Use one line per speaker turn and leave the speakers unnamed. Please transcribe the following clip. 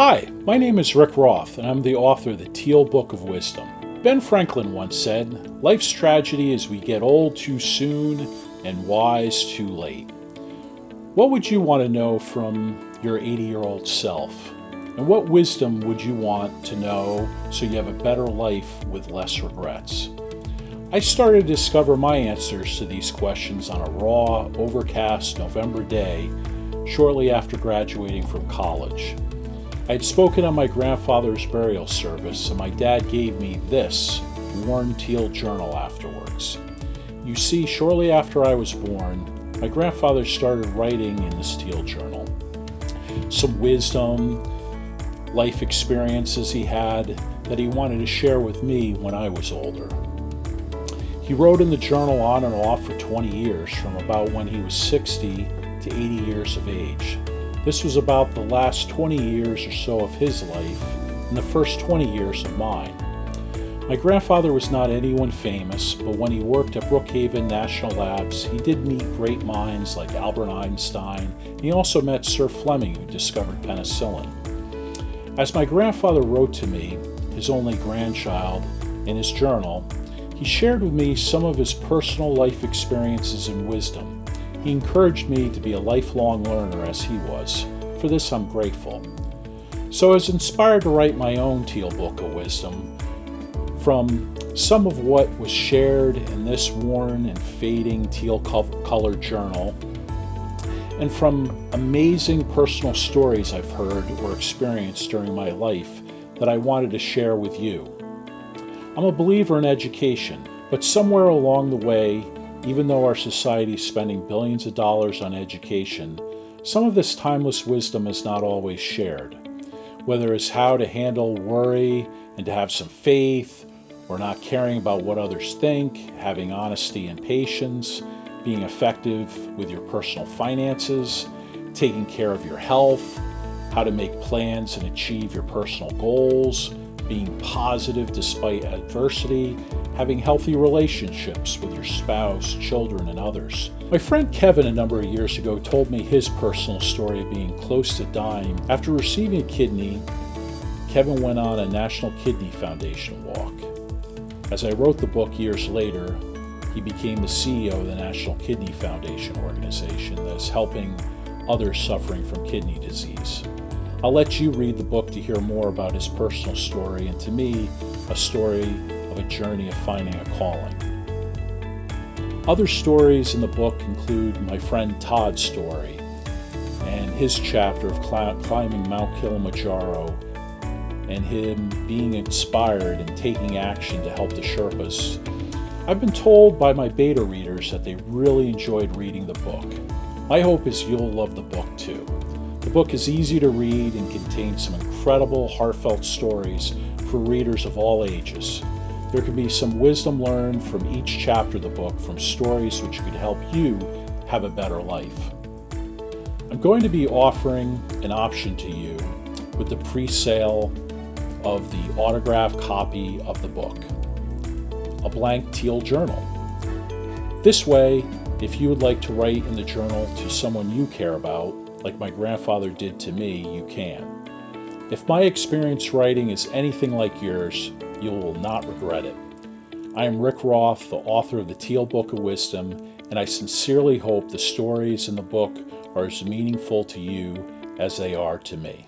Hi, my name is Rick Roth, and I'm the author of the Teal Book of Wisdom. Ben Franklin once said, "Life's tragedy is we get old too soon and wise too late." What would you want to know from your 80-year-old self? And what wisdom would you want to know so you have a better life with less regrets? I started to discover my answers to these questions on a raw, overcast November day shortly after graduating from college. I had spoken on my grandfather's burial service, and my dad gave me this worn Teal journal afterwards. You see, shortly after I was born, my grandfather started writing in this Teal journal some wisdom, life experiences he had that he wanted to share with me when I was older. He wrote in the journal on and off for 20 years, from about when he was 60 to 80 years of age. This was about the last 20 years or so of his life and the first 20 years of mine. My grandfather was not anyone famous, but when he worked at Brookhaven National Labs, he did meet great minds like Albert Einstein, and he also met Sir Fleming, who discovered penicillin. As my grandfather wrote to me, his only grandchild, in his journal, he shared with me some of his personal life experiences and wisdom. He encouraged me to be a lifelong learner as he was. For this, I'm grateful. So I was inspired to write my own Teal Book of Wisdom from some of what was shared in this worn and fading teal-colored journal, and from amazing personal stories I've heard or experienced during my life that I wanted to share with you. I'm a believer in education, but somewhere along the way, even though our society is spending billions of dollars on education, some of this timeless wisdom is not always shared. Whether it's how to handle worry and to have some faith, or not caring about what others think, having honesty and patience, being effective with your personal finances, taking care of your health, how to make plans and achieve your personal goals, being positive despite adversity, having healthy relationships with your spouse, children, and others. My friend Kevin a number of years ago told me his personal story of being close to dying. After receiving a kidney, Kevin went on a National Kidney Foundation walk. As I wrote the book years later, he became the CEO of the National Kidney Foundation organization that's helping others suffering from kidney disease. I'll let you read the book to hear more about his personal story, and to me, a story of a journey of finding a calling. Other stories in the book include my friend Todd's story and his chapter of climbing Mount Kilimanjaro and him being inspired and taking action to help the Sherpas. I've been told by my beta readers that they really enjoyed reading the book. My hope is you'll love the book too. The book is easy to read and contains some incredible, heartfelt stories for readers of all ages. There can be some wisdom learned from each chapter of the book, from stories which could help you have a better life. I'm going to be offering an option to you with the pre-sale of the autographed copy of the book, a blank Teal journal. This way, if you would like to write in the journal to someone you care about, like my grandfather did to me, you can. If my experience writing is anything like yours, you will not regret it. I am Rick Roth, the author of the Teal Book of Wisdom, and I sincerely hope the stories in the book are as meaningful to you as they are to me.